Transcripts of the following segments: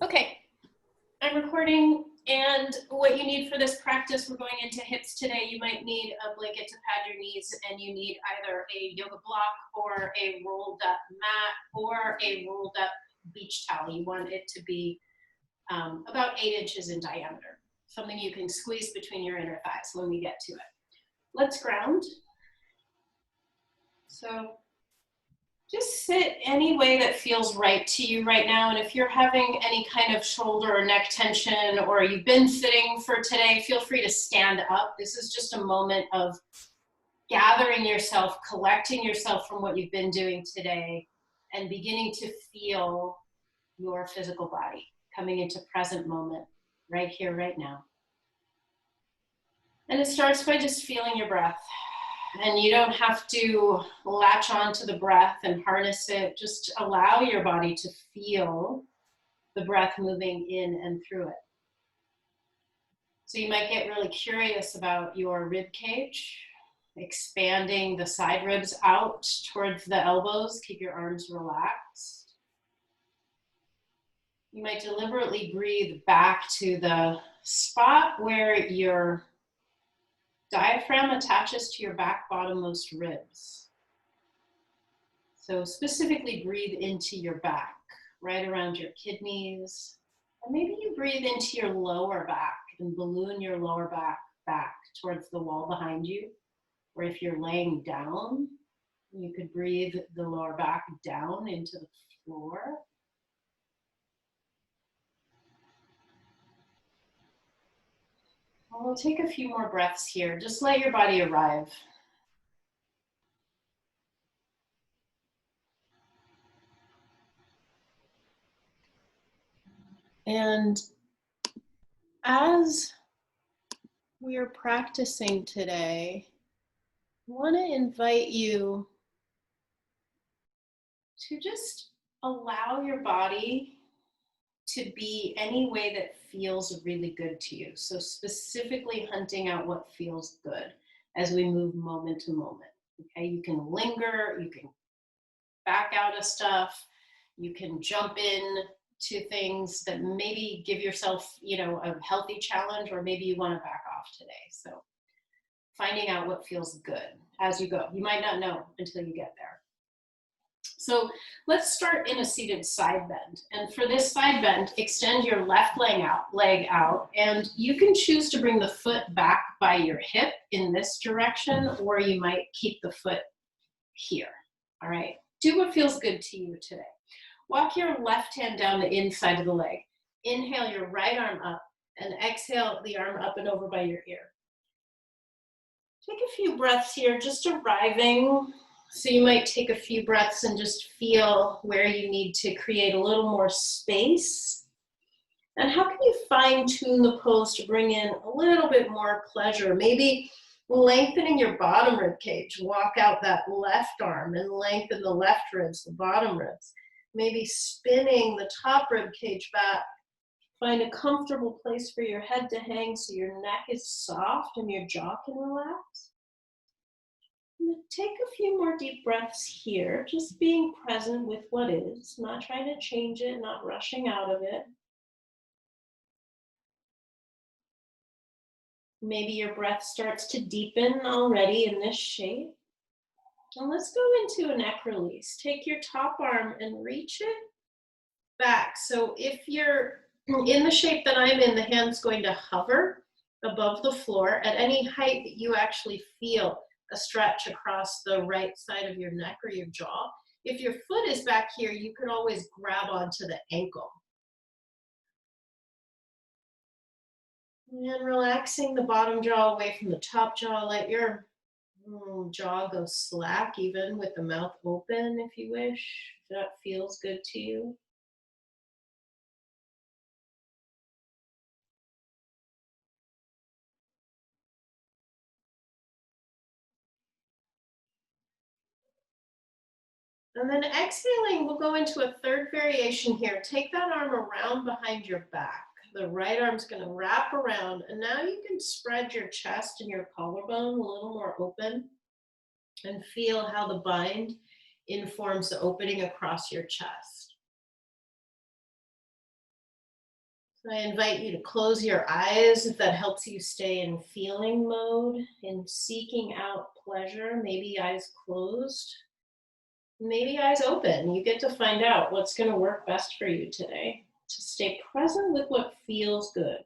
Okay, I'm recording, and what you need for this practice, we're going into hips today. You might need a blanket to pad your knees, and you need either a yoga block or a rolled up mat or a rolled up beach towel. You want it to be about 8 inches in diameter, something you can squeeze between your inner thighs when we get to it. Let's ground. So just sit any way that feels right to you right now. And if you're having any kind of shoulder or neck tension, or you've been sitting for today, feel free to stand up. This is just a moment of gathering yourself, collecting yourself from what you've been doing today, and beginning to feel your physical body coming into present moment, right here, right now. And it starts by just feeling your breath. And you don't have to latch onto the breath and harness it. Just allow your body to feel the breath moving in and through it. So you might get really curious about your rib cage, expanding the side ribs out towards the elbows. Keep your arms relaxed. You might deliberately breathe back to the spot where your diaphragm attaches to your back bottommost ribs. So specifically breathe into your back, right around your kidneys. Or maybe you breathe into your lower back and balloon your lower back towards the wall behind you. Or if you're laying down, you could breathe the lower back down into the floor. We'll take a few more breaths here. Just let your body arrive. And as we are practicing today, I want to invite you to just allow your body to be any way that feels really good to you. So specifically hunting out what feels good as we move moment to moment. Okay, you can linger, you can back out of stuff, you can jump in to things that maybe give yourself, a healthy challenge, or maybe you want to back off today. So finding out what feels good as you go. You might not know until you get there. So let's start in a seated side bend. And for this side bend, extend your left leg out, and you can choose to bring the foot back by your hip in this direction, or you might keep the foot here. All right, do what feels good to you today. Walk your left hand down the inside of the leg. Inhale your right arm up, and exhale the arm up and over by your ear. Take a few breaths here, just arriving. So you might take a few breaths and just feel where you need to create a little more space. And how can you fine tune the pose to bring in a little bit more pleasure? Maybe lengthening your bottom rib cage. Walk out that left arm and lengthen the left ribs, the bottom ribs. Maybe spinning the top rib cage back. Find a comfortable place for your head to hang so your neck is soft and your jaw can relax. Take a few more deep breaths here, just being present with what is, not trying to change it, not rushing out of it. Maybe your breath starts to deepen already in this shape. And let's go into a neck release. Take your top arm and reach it back. So if you're in the shape that I'm in, the hand's going to hover above the floor at any height that you actually feel a stretch across the right side of your neck or your jaw. If your foot is back here, you could always grab onto the ankle. And relaxing the bottom jaw away from the top jaw. Let your jaw go slack, even with the mouth open if you wish, if that feels good to you. And then exhaling, we'll go into a third variation here. Take that arm around behind your back. The right arm's going to wrap around, and now you can spread your chest and your collarbone a little more open and feel how the bind informs the opening across your chest. I invite you to close your eyes if that helps you stay in feeling mode, in seeking out pleasure. Maybe eyes closed, maybe eyes open. You get to find out what's going to work best for you today. To stay present with what feels good.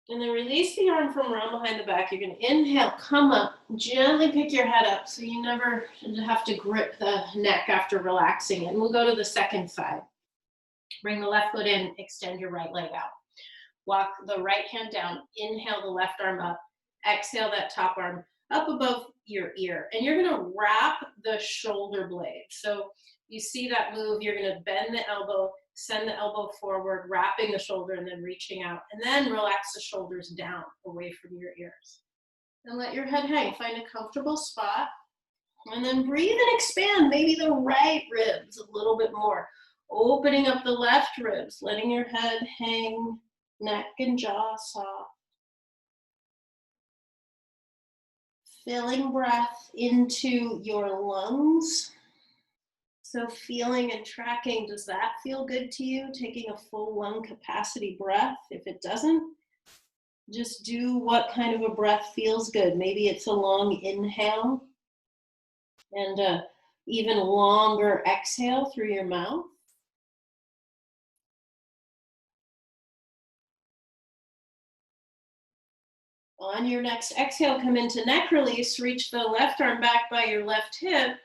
And then release the arm from around behind the back. You're going to inhale, come up, gently pick your head up so you never have to grip the neck after relaxing it. And we'll go to the second side. Bring the left foot in, extend your right leg out. Walk the right hand down, inhale the left arm up, exhale that top arm up above your ear. And you're gonna wrap the shoulder blade. So you see that move, you're gonna bend the elbow, send the elbow forward, wrapping the shoulder and then reaching out. And then relax the shoulders down away from your ears. And let your head hang, find a comfortable spot. And then breathe and expand, maybe the right ribs a little bit more. Opening up the left ribs, letting your head hang, neck and jaw soft. Filling breath into your lungs. So feeling and tracking, does that feel good to you? Taking a full lung capacity breath. If it doesn't, just do what kind of a breath feels good. Maybe it's a long inhale and a even longer exhale through your mouth. On your next exhale, come into neck release, reach the left arm back by your left hip,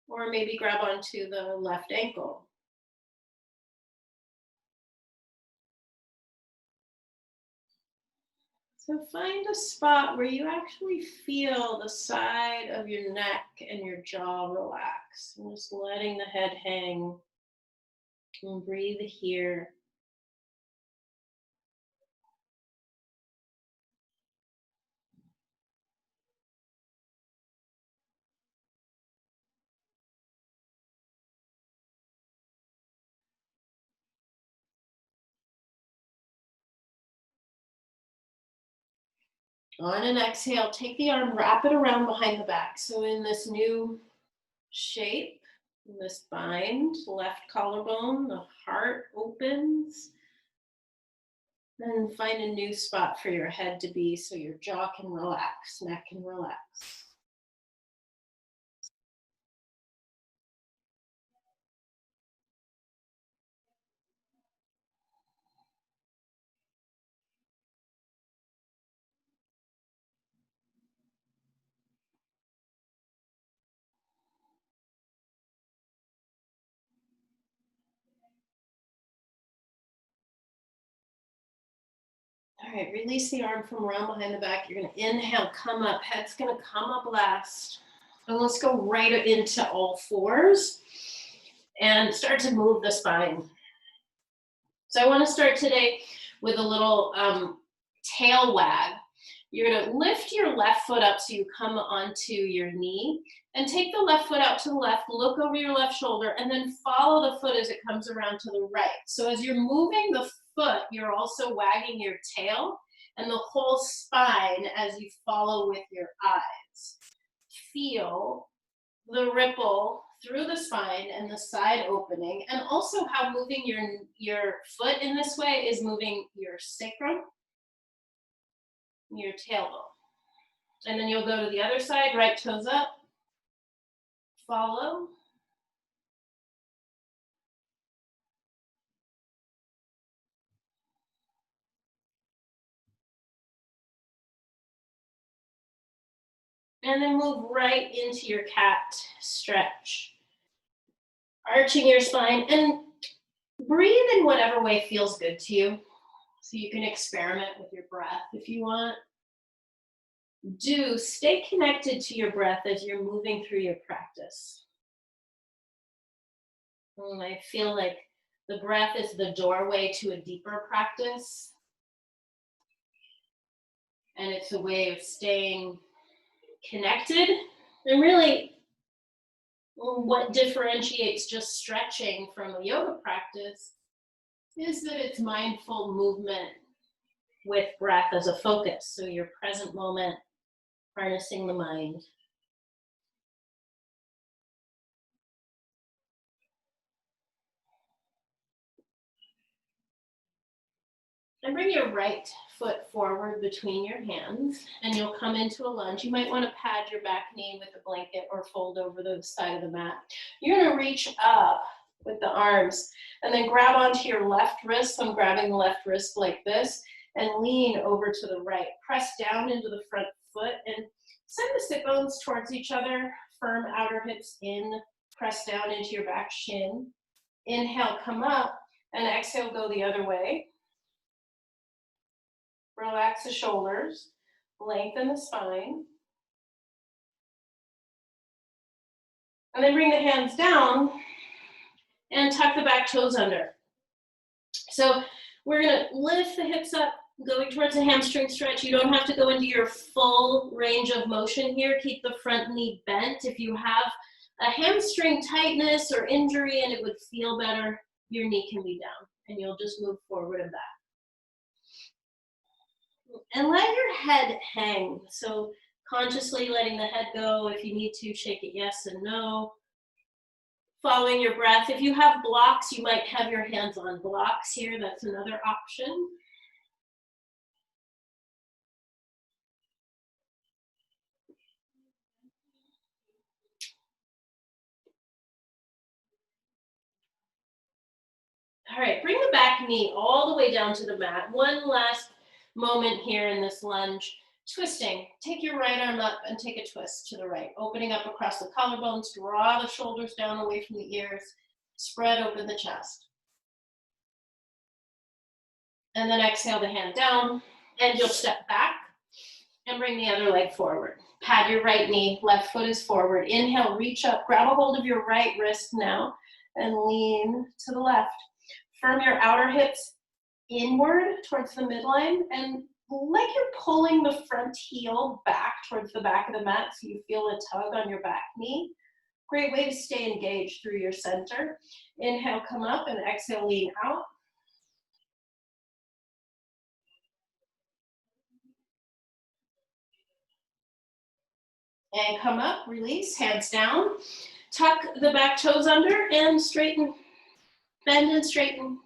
or maybe grab onto the left ankle. So find a spot where you actually feel the side of your neck and your jaw relax. And just letting the head hang and breathe here. On an exhale, take the arm, wrap it around behind the back. So in this new shape, in this bind, left collarbone, the heart opens. And find a new spot for your head to be so your jaw can relax, neck can relax. All right, release the arm from around behind the back. You're going to inhale, come up. Head's going to come up last. And let's go right into all fours and start to move the spine. So I want to start today with a little tail wag. You're going to lift your left foot up so you come onto your knee and take the left foot out to the left, look over your left shoulder, and then follow the foot as it comes around to the right. So as you're moving the foot, you're also wagging your tail and the whole spine as you follow with your eyes. Feel the ripple through the spine and the side opening, and also how moving your foot in this way is moving your sacrum, your tailbone. And then you'll go to the other side, right toes up, follow. And then move right into your cat stretch. Arching your spine and breathe in whatever way feels good to you. So you can experiment with your breath if you want. Do stay connected to your breath as you're moving through your practice. And I feel like the breath is the doorway to a deeper practice. And it's a way of staying connected. And really, what differentiates just stretching from a yoga practice is that it's mindful movement with breath as a focus. So your present moment, harnessing the mind. And bring your right foot forward between your hands, and you'll come into a lunge. You might want to pad your back knee with a blanket or fold over the side of the mat. You're going to reach up with the arms and then grab onto your left wrist. So I'm grabbing the left wrist like this and lean over to the right. Press down into the front foot and send the sit bones towards each other. Firm outer hips in. Press down into your back shin. Inhale, come up, and exhale, go the other way. Relax the shoulders, lengthen the spine. And then bring the hands down and tuck the back toes under. So we're gonna lift the hips up, going towards a hamstring stretch. You don't have to go into your full range of motion here. Keep the front knee bent. If you have a hamstring tightness or injury and it would feel better, your knee can be down and you'll just move forward and back. And let your head hang. So consciously letting the head go. If you need to, shake it yes and no. Following your breath. If you have blocks, you might have your hands on blocks here. That's another option. All right, bring the back knee all the way down to the mat. One last moment here in this lunge. Twisting. Take your right arm up and take a twist to the right. Opening up across the collarbones. Draw the shoulders down away from the ears. Spread open the chest. And then exhale the hand down. And you'll step back and bring the other leg forward. Pad your right knee. Left foot is forward. Inhale, reach up. Grab a hold of your right wrist now and lean to the left. Firm your outer hips inward towards the midline and like you're pulling the front heel back towards the back of the mat so you feel a tug on your back knee. Great way to stay engaged through your center. Inhale, come up, and exhale, lean out. And come up, release, hands down. Tuck the back toes under and straighten. Bend and straighten.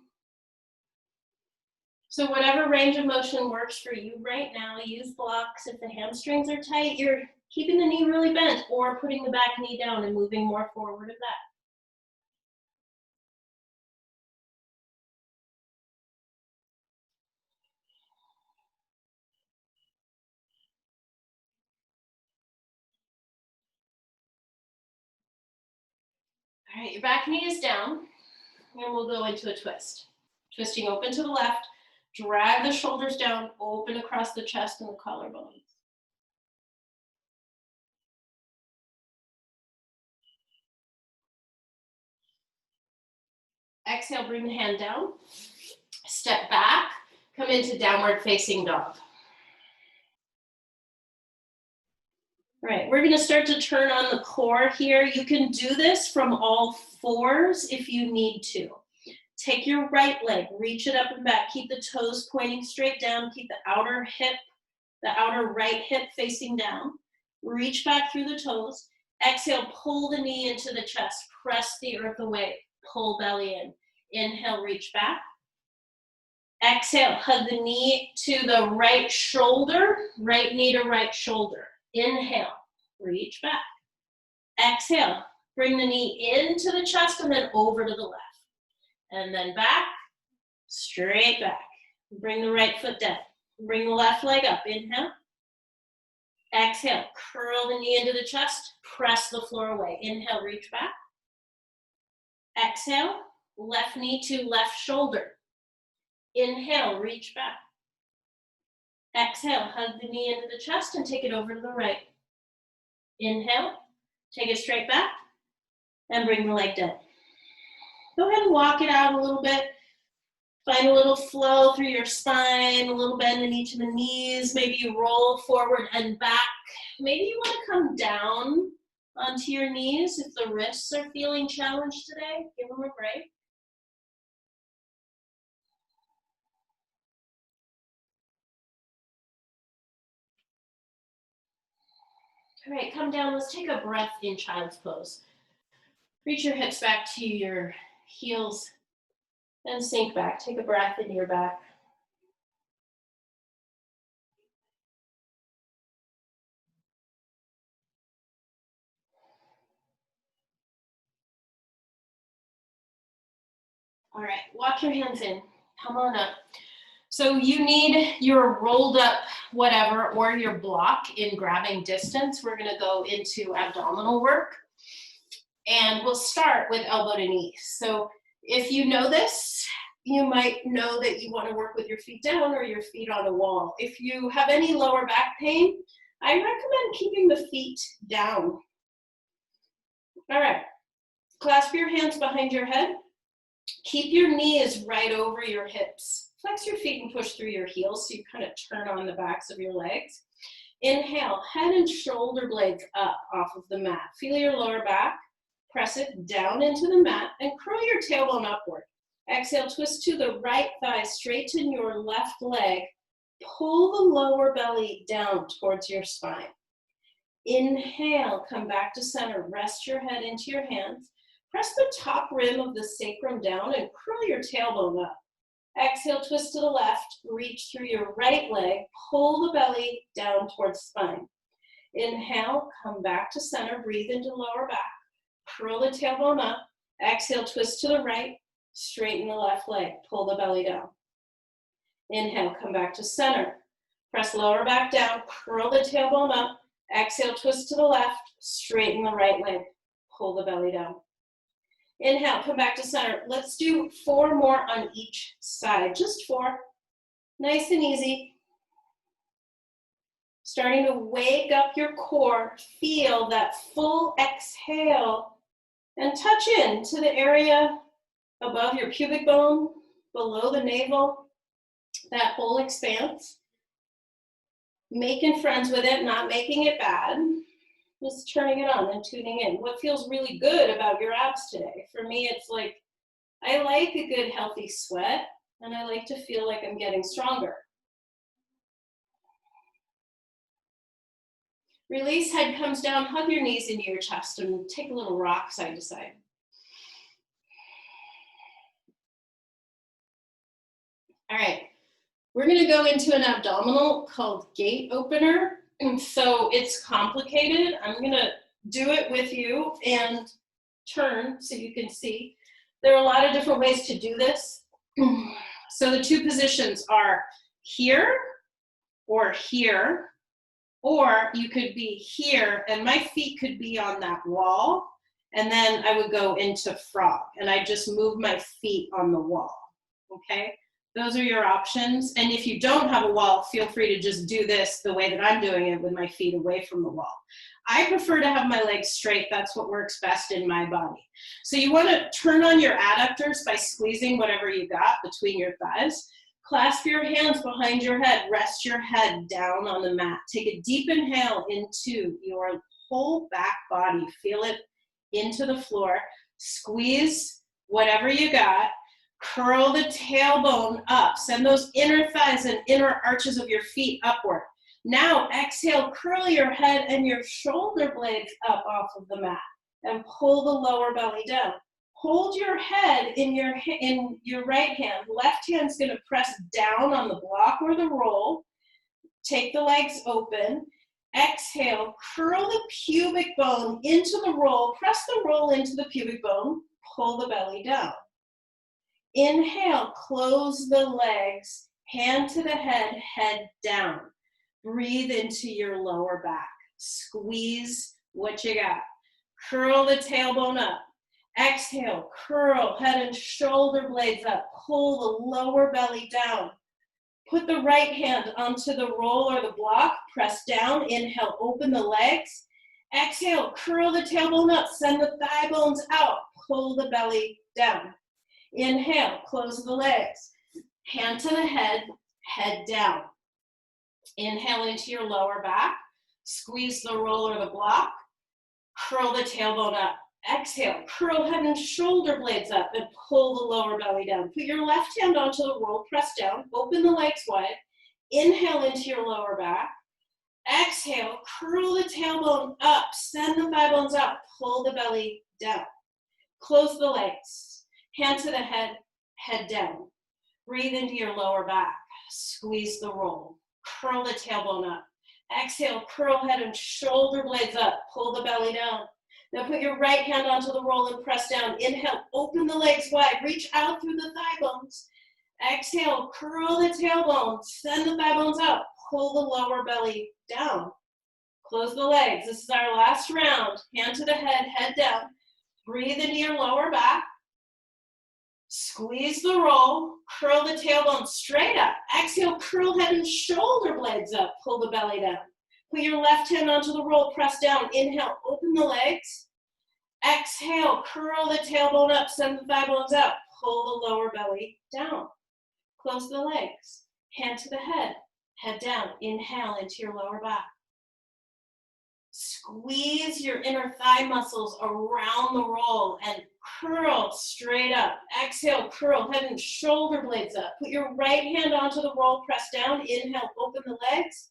So whatever range of motion works for you right now, use blocks. If the hamstrings are tight, you're keeping the knee really bent or putting the back knee down and moving more forward and back. All right, your back knee is down, and we'll go into a twist. Twisting open to the left, drag the shoulders down, open across the chest and the collarbones. Exhale, bring the hand down, step back, come into downward facing dog. All right, we're gonna start to turn on the core here. You can do this from all fours if you need to. Take your right leg, reach it up and back. Keep the toes pointing straight down. Keep the outer hip, the outer right hip facing down. Reach back through the toes. Exhale, pull the knee into the chest. Press the earth away. Pull belly in. Inhale, reach back. Exhale, hug the knee to the right shoulder. Right knee to right shoulder. Inhale, reach back. Exhale, bring the knee into the chest and then over to the left. And then back, straight back. Bring the right foot down. Bring the left leg up. Inhale. Exhale, curl the knee into the chest. Press the floor away. Inhale, reach back. Exhale, left knee to left shoulder. Inhale, reach back. Exhale, hug the knee into the chest and take it over to the right. Inhale, take it straight back and bring the leg down. Go ahead and walk it out a little bit. Find a little flow through your spine, a little bend in each of the knees. Maybe you roll forward and back. Maybe you want to come down onto your knees if the wrists are feeling challenged today. Give them a break. All right, come down. Let's take a breath in child's pose. Reach your hips back to your heels and sink back. Take a breath into your back. All right, walk your hands in. Come on up. So you need your rolled up whatever or your block in grabbing distance. We're gonna go into abdominal work. And we'll start with elbow to knee. So if you know this, you might know that you want to work with your feet down or your feet on a wall. If you have any lower back pain, I recommend keeping the feet down. All right, clasp your hands behind your head. Keep your knees right over your hips. Flex your feet and push through your heels so you kind of turn on the backs of your legs. Inhale, head and shoulder blades up off of the mat. Feel your lower back. Press it down into the mat and curl your tailbone upward. Exhale, twist to the right thigh, straighten your left leg. Pull the lower belly down towards your spine. Inhale, come back to center. Rest your head into your hands. Press the top rim of the sacrum down and curl your tailbone up. Exhale, twist to the left. Reach through your right leg. Pull the belly down towards spine. Inhale, come back to center. Breathe into lower back. Curl the tailbone up. Exhale, twist to the right. Straighten the left leg. Pull the belly down. Inhale, come back to center. Press lower back down. Curl the tailbone up. Exhale, twist to the left. Straighten the right leg. Pull the belly down. Inhale, come back to center. Let's do 4 more on each side. Just 4. Nice and easy. Starting to wake up your core. Feel that full exhale and touch in to the area above your pubic bone, below the navel, that whole expanse. Making friends with it, not making it bad. Just turning it on and tuning in. What feels really good about your abs today? For me, it's like, I like a good healthy sweat, and I like to feel like I'm getting stronger. Release, head comes down, hug your knees into your chest, and take a little rock side to side. All right, we're gonna go into an abdominal called gate opener. And so it's complicated. I'm gonna do it with you and turn so you can see. There are a lot of different ways to do this. So the 2 positions are here, or you could be here, and my feet could be on that wall, and then I would go into frog, and I just move my feet on the wall, okay? Those are your options. And if you don't have a wall, feel free to just do this the way that I'm doing it with my feet away from the wall. I prefer to have my legs straight. That's what works best in my body. So you want to turn on your adductors by squeezing whatever you got between your thighs. Clasp your hands behind your head. Rest your head down on the mat. Take a deep inhale into your whole back body. Feel it into the floor. Squeeze whatever you got. Curl the tailbone up. Send those inner thighs and inner arches of your feet upward. Now exhale, curl your head and your shoulder blades up off of the mat and pull the lower belly down. Hold your head in your right hand. Left hand's gonna press down on the block or the roll. Take the legs open. Exhale, curl the pubic bone into the roll. Press the roll into the pubic bone. Pull the belly down. Inhale, close the legs, hand to the head, head down. Breathe into your lower back. Squeeze what you got. Curl the tailbone up. Exhale, curl, head and shoulder blades up. Pull the lower belly down. Put the right hand onto the roll or the block. Press down. Inhale, open the legs. Exhale, curl the tailbone up. Send the thigh bones out. Pull the belly down. Inhale, close the legs. Hand to the head, head down. Inhale into your lower back. Squeeze the roll or the block. Curl the tailbone up. Exhale, curl head and shoulder blades up and pull the lower belly down. Put your left hand onto the roll, press down, open the legs wide. Inhale into your lower back. Exhale, curl the tailbone up, send the thigh bones up, pull the belly down. Close the legs, hand to the head, head down. Breathe into your lower back, squeeze the roll, curl the tailbone up. Exhale, curl head and shoulder blades up, pull the belly down. Now put your right hand onto the roll and press down. Inhale, open the legs wide, reach out through the thigh bones. Exhale, curl the tailbone, send the thigh bones up, pull the lower belly down. Close the legs. This is our last round. Hand to the head, head down. Breathe into your lower back. Squeeze the roll, curl the tailbone straight up. Exhale, curl head and shoulder blades up, pull the belly down. Put your left hand onto the roll, press down. Inhale, open the legs. Exhale, curl the tailbone up, send the thigh bones up, pull the lower belly down. Close the legs, hand to the head, head down. Inhale into your lower back. Squeeze your inner thigh muscles around the roll and curl straight up. Exhale, curl head and shoulder blades up. Put your right hand onto the roll, press down. Inhale, open the legs.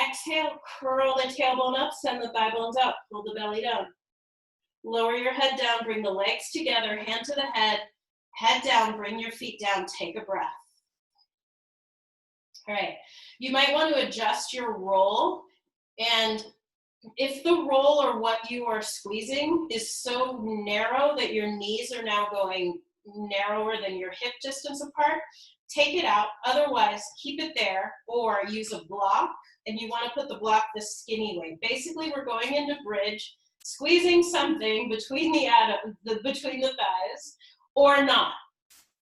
Exhale, curl the tailbone up, send the thigh bones up, pull the belly down. Lower your head down, bring the legs together, hand to the head down, bring your feet down, take a breath. All right, you might want to adjust your roll, and if the roll or what you are squeezing is so narrow that your knees are now going narrower than your hip distance apart, take it out. Otherwise, keep it there or use a block, and you want to put the block the skinny way. Basically, we're going into bridge, squeezing something between between the thighs or not.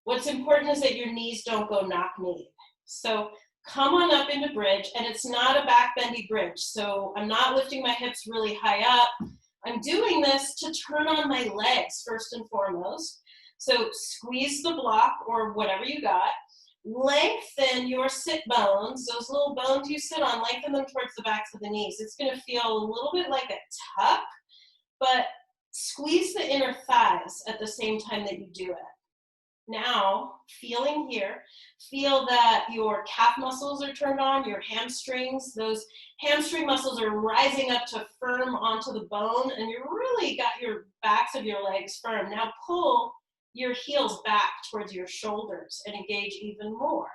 What's important is that your knees don't go knock-kneed. So come on up into bridge, and it's not a back bendy bridge. So I'm not lifting my hips really high up. I'm doing this to turn on my legs first and foremost. So squeeze the block or whatever you got. Lengthen your sit bones, those little bones you sit on, lengthen them towards the backs of the knees. It's going to feel a little bit like a tuck, but squeeze the inner thighs at the same time that you do it. Now, feeling here, feel that your calf muscles are turned on, your hamstrings, those hamstring muscles are rising up to firm onto the bone, and you really got your backs of your legs firm. Now pull your heels back towards your shoulders and engage even more.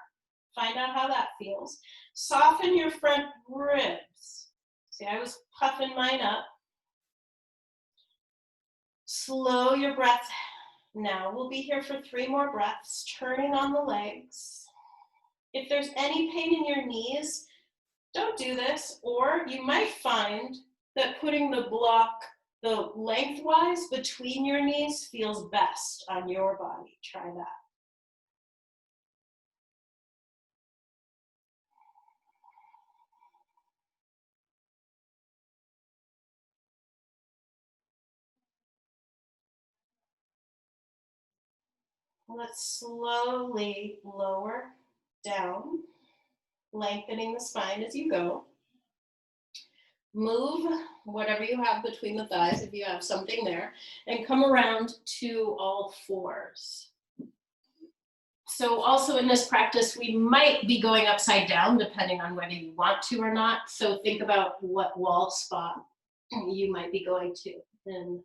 Find out how that feels. Soften your front ribs. See, I was puffing mine up. Slow your breath. Now we'll be here for 3 more breaths, turning on the legs. If there's any pain in your knees, don't do this, or you might find that putting the block the lengthwise between your knees feels best on your body. Try that. Let's slowly lower down, lengthening the spine as you go. Move whatever you have between the thighs, if you have something there, and come around to all fours. So also in this practice, we might be going upside down depending on whether you want to or not. So think about what wall spot you might be going to in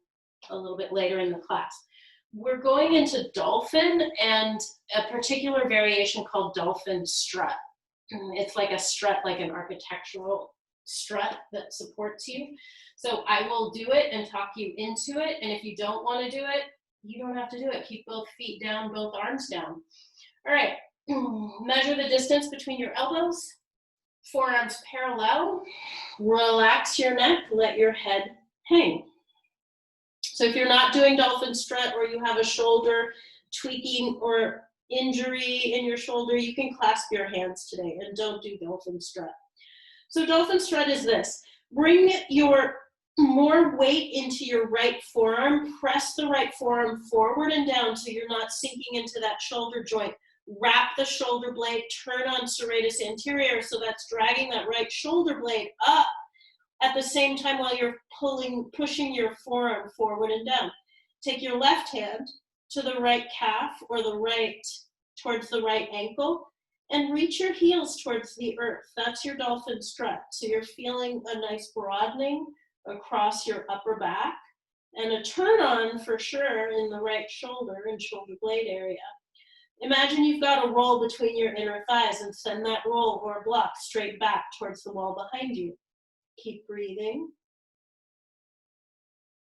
a little bit later in the class. We're going into dolphin and a particular variation called dolphin strut. It's like a strut, like an architectural strut that supports you. So I will do it and talk you into it. And if you don't want to do it, you don't have to do it. Keep both feet down, both arms down. All right, measure the distance between your elbows, forearms parallel, relax your neck, let your head hang. So if you're not doing dolphin strut or you have a shoulder tweaking or injury in your shoulder, you can clasp your hands today and don't do dolphin strut. So dolphin strut is this. Bring your more weight into your right forearm, press the right forearm forward and down so you're not sinking into that shoulder joint. Wrap the shoulder blade, turn on serratus anterior, so that's dragging that right shoulder blade up at the same time while you're pushing your forearm forward and down. Take your left hand to the right calf or towards the right ankle And reach your heels towards the earth. That's your dolphin strut. So you're feeling a nice broadening across your upper back and a turn on for sure in the right shoulder and shoulder blade area. Imagine you've got a roll between your inner thighs and send that roll or block straight back towards the wall behind you. Keep breathing.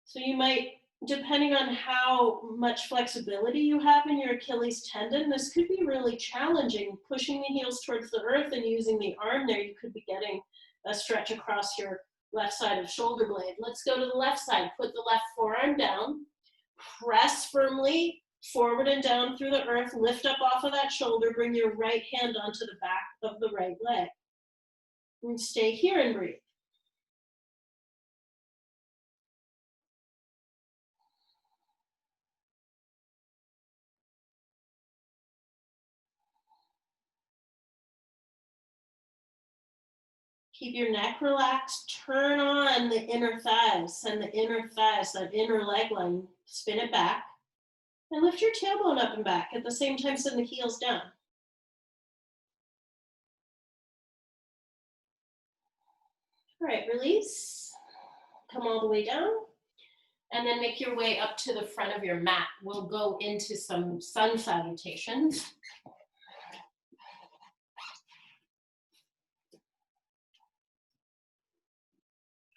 So you might, depending on how much flexibility you have in your Achilles tendon, this could be really challenging. Pushing the heels towards the earth and using the arm there, you could be getting a stretch across your left side of shoulder blade. Let's go to the left side. Put the left forearm down. Press firmly forward and down through the earth. Lift up off of that shoulder. Bring your right hand onto the back of the right leg. And stay here and breathe. Keep your neck relaxed. Turn on the inner thighs. Send the inner thighs, that inner leg line, spin it back. And lift your tailbone up and back. At the same time, send the heels down. All right, release. Come all the way down. And then make your way up to the front of your mat. We'll go into some sun salutations.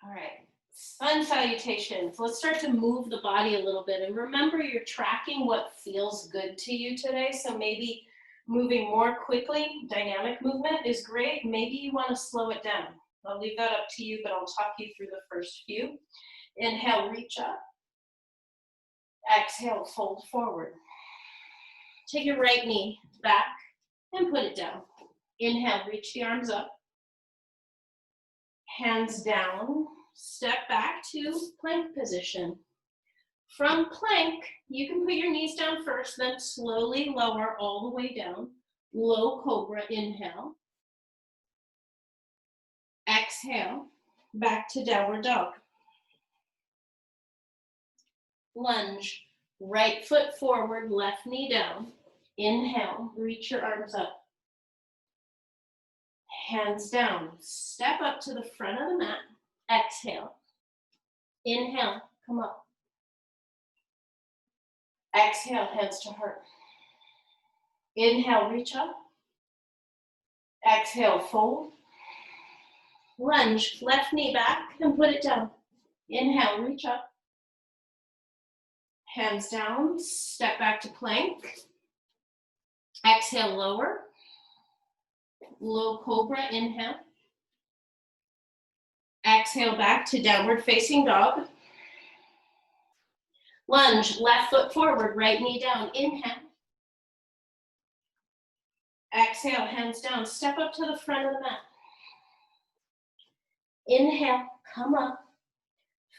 All right, sun salutations. Let's start to move the body a little bit. And remember, you're tracking what feels good to you today. So maybe moving more quickly, dynamic movement is great. Maybe you want to slow it down. I'll leave that up to you, but I'll talk you through the first few. Inhale, reach up. Exhale, fold forward. Take your right knee back and put it down. Inhale, reach the arms up. Hands down, step back to plank position. From plank, you can put your knees down first, then slowly lower all the way down. Low cobra, inhale. Exhale, back to downward dog. Lunge, right foot forward, left knee down. Inhale, reach your arms up. Hands down, step up to the front of the mat. Exhale. Inhale, come up. Exhale, hands to heart. Inhale, reach up. Exhale, fold. Lunge, left knee back and put it down. Inhale, reach up. Hands down, step back to plank. Exhale, lower. Low cobra, inhale. Exhale, back to downward facing dog. Lunge, left foot forward, right knee down. Inhale. Exhale, hands down. Step up to the front of the mat. Inhale, come up.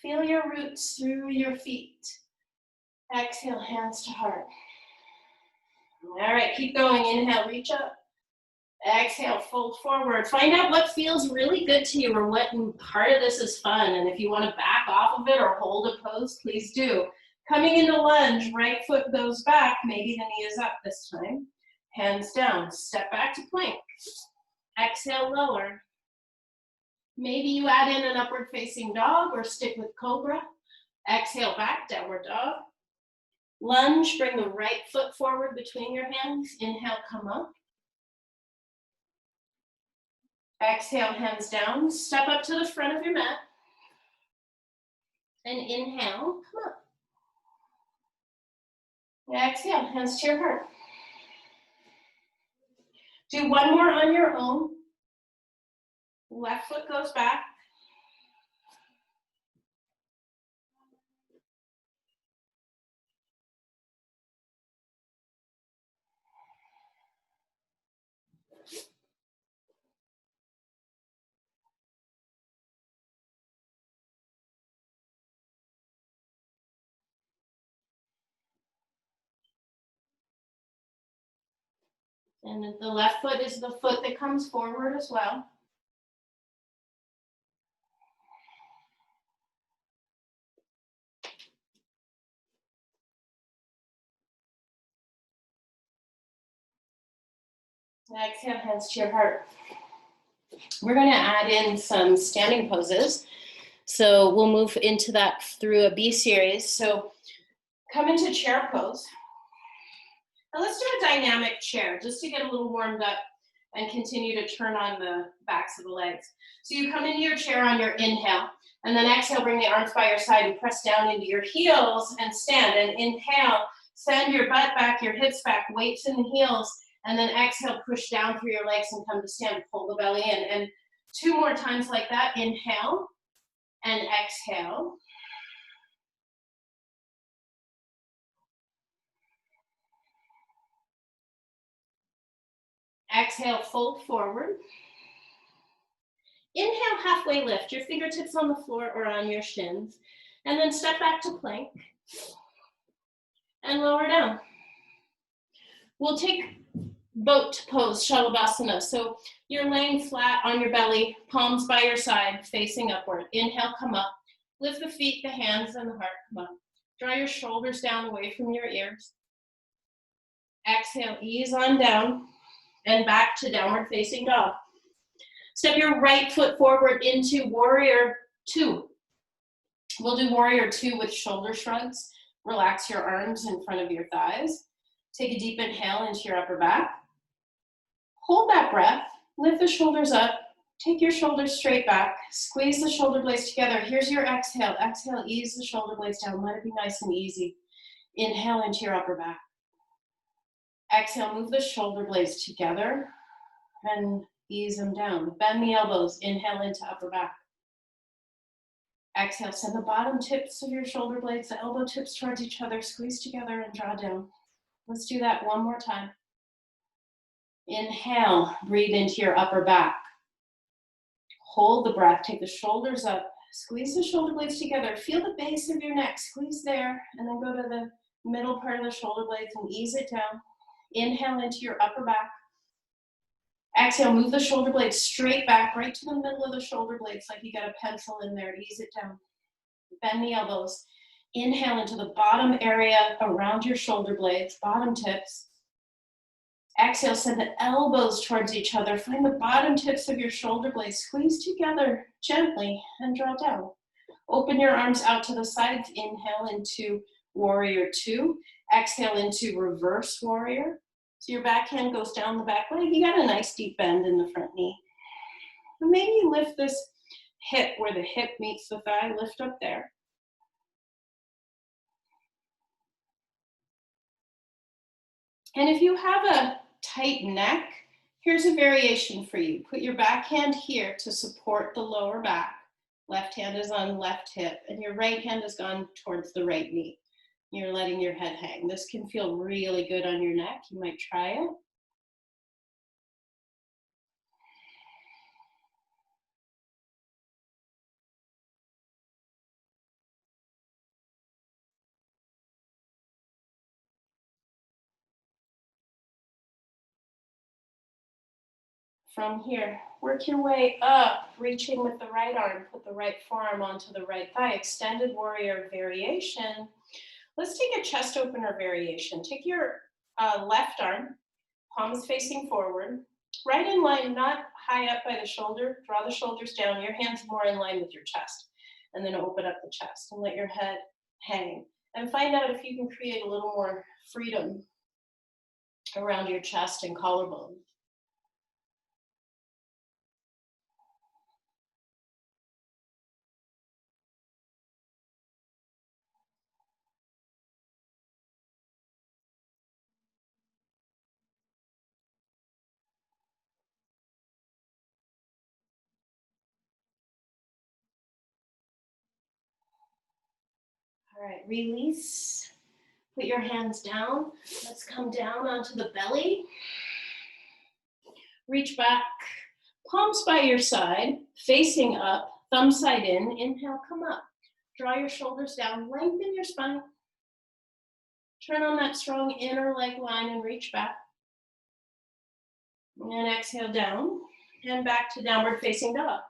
Feel your roots through your feet. Exhale, hands to heart. All right, keep going. Inhale, reach up. Exhale, fold forward. Find out what feels really good to you or what part of this is fun. And if you want to back off of it or hold a pose, please do. Coming into lunge, right foot goes back. Maybe the knee is up this time. Hands down. Step back to plank. Exhale, lower. Maybe you add in an upward facing dog or stick with cobra. Exhale, back, downward dog. Lunge, bring the right foot forward between your hands. Inhale, come up. Exhale, hands down. Step up to the front of your mat. And inhale, come up. Exhale, hands to your heart. Do one more on your own. Left foot goes back. And the left foot is the foot that comes forward as well. Exhale, hands to your heart. We're going to add in some standing poses. So we'll move into that through a B series. So come into chair pose. Now let's do a dynamic chair just to get a little warmed up and continue to turn on the backs of the legs. So you come into your chair on your inhale, and then exhale, bring the arms by your side and press down into your heels and stand. And inhale, send your butt back, your hips back, weights in the heels, and then exhale, push down through your legs and come to stand, pull the belly in. And 2 more times like that, inhale and exhale. Exhale, fold forward. Inhale, halfway lift, your fingertips on the floor or on your shins. And then step back to plank and lower down. We'll take boat pose, Shalabhasana. So you're laying flat on your belly, palms by your side, facing upward. Inhale, come up. Lift the feet, the hands, and the heart, come up. Draw your shoulders down away from your ears. Exhale, ease on down and back to downward facing dog. Step your right foot forward into warrior 2. We'll do warrior 2 with shoulder shrugs. Relax your arms in front of your thighs. Take a deep inhale into your upper back. Hold that breath. Lift the shoulders up. Take your shoulders straight back. Squeeze the shoulder blades together. Here's your exhale. Exhale, ease the shoulder blades down. Let it be nice and easy. Inhale into your upper back. Exhale, move the shoulder blades together and ease them down. Bend the elbows. Inhale into upper back. Exhale, send the bottom tips of your shoulder blades, the elbow tips towards each other. Squeeze together and draw down. Let's do that one more time. Inhale, breathe into your upper back. Hold the breath, take the shoulders up, squeeze the shoulder blades together. Feel the base of your neck, squeeze there, and then go to the middle part of the shoulder blades and ease it down. Inhale into your upper back. Exhale, move the shoulder blades straight back, right to the middle of the shoulder blades, like you got a pencil in there. Ease it down. Bend the elbows. Inhale into the bottom area around your shoulder blades, bottom tips. Exhale, send the elbows towards each other. Find the bottom tips of your shoulder blades. Squeeze together gently and draw down. Open your arms out to the sides. Inhale into warrior 2. Exhale into reverse warrior. So your back hand goes down the back leg. You got a nice deep bend in the front knee. And maybe you lift this hip where the hip meets the thigh. Lift up there. And if you have a tight neck, here's a variation for you. Put your back hand here to support the lower back. Left hand is on left hip, and your right hand has gone towards the right knee. You're letting your head hang. This can feel really good on your neck. You might try it. From here, work your way up, reaching with the right arm. Put the right forearm onto the right thigh. Extended warrior variation. Let's take a chest opener variation. Take your left arm, palms facing forward, right in line, not high up by the shoulder. Draw the shoulders down. Your hands more in line with your chest. And then open up the chest and let your head hang. And find out if you can create a little more freedom around your chest and collarbone. All right, release. Put your hands down. Let's come down onto the belly. Reach back, palms by your side, facing up, thumb side in. Inhale, come up. Draw your shoulders down, lengthen your spine. Turn on that strong inner leg line and reach back. And exhale down and back to downward facing dog.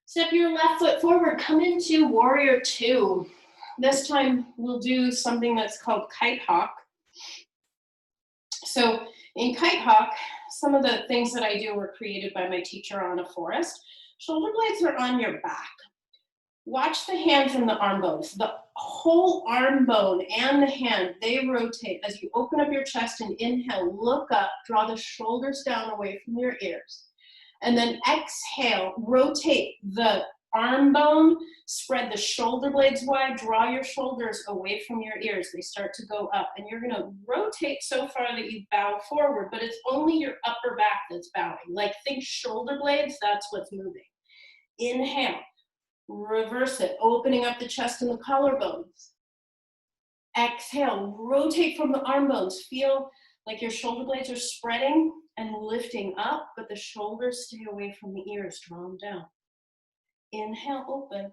Step your left foot forward, come into warrior 2. This time we'll do something that's called kite hawk. So in kite hawk, some of the things that I do were created by my teacher, Anna Forrest. Shoulder blades are on your back. Watch the hands and the arm bones. The whole arm bone and the hand, they rotate. As you open up your chest and inhale, look up, draw the shoulders down away from your ears. And then exhale, rotate the arm bone, spread the shoulder blades wide, draw your shoulders away from your ears. They start to go up, and you're gonna rotate so far that you bow forward, but it's only your upper back that's bowing. Like think shoulder blades, that's what's moving. Inhale, reverse it, opening up the chest and the collarbones. Exhale, rotate from the arm bones. Feel like your shoulder blades are spreading and lifting up, but the shoulders stay away from the ears, draw them down. Inhale, open.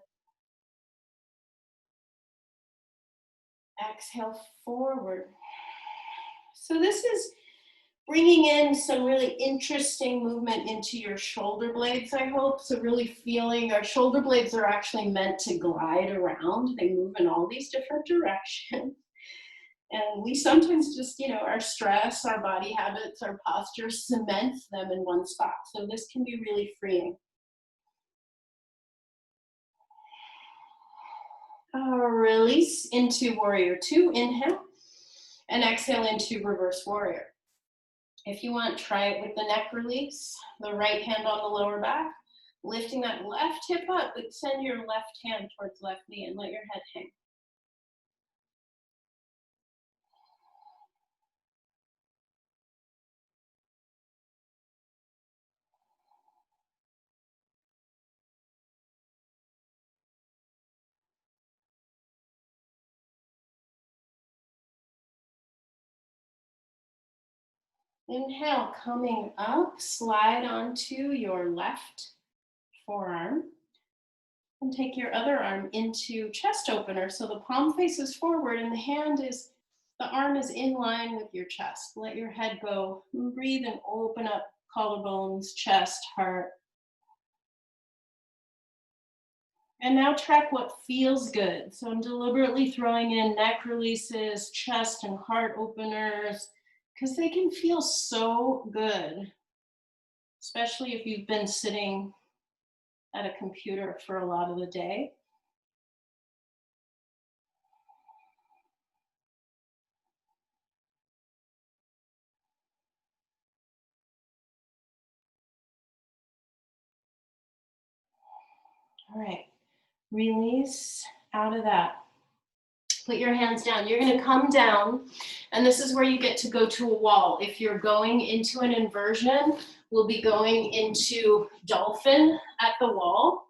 Exhale, forward. So this is bringing in some really interesting movement into your shoulder blades, I hope. So really feeling our shoulder blades are actually meant to glide around. They move in all these different directions. And we sometimes just, our stress, our body habits, our posture cements them in one spot. So this can be really freeing. Release into warrior two, inhale, and exhale into reverse warrior. If you want, try it with the neck release, the right hand on the lower back, lifting that left hip up, extend your left hand towards left knee and let your head hang. Inhale, coming up, slide onto your left forearm and take your other arm into chest opener. So the palm faces forward and the arm is in line with your chest. Let your head go. Breathe and open up collarbones, chest, heart. And now track what feels good. So I'm deliberately throwing in neck releases, chest and heart openers, because they can feel so good, especially if you've been sitting at a computer for a lot of the day. All right, release out of that. Put your hands down. You're going to come down, and this is where you get to go to a wall. If you're going into an inversion, we'll be going into dolphin at the wall.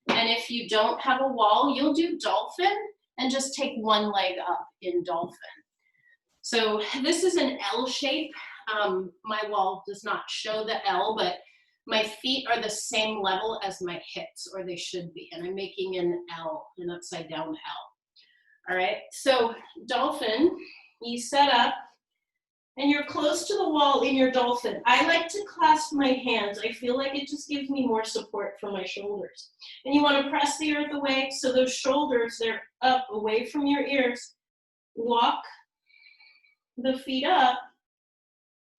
And if you don't have a wall, you'll do dolphin and just take one leg up in dolphin. So this is an L shape. My wall does not show the L, but my feet are the same level as my hips, or they should be. And I'm making an L, an upside down L. All right, so dolphin, you set up and you're close to the wall in your dolphin. I like to clasp my hands. I feel like it just gives me more support for my shoulders. And you want to press the earth away so those shoulders, they're up away from your ears. Walk the feet up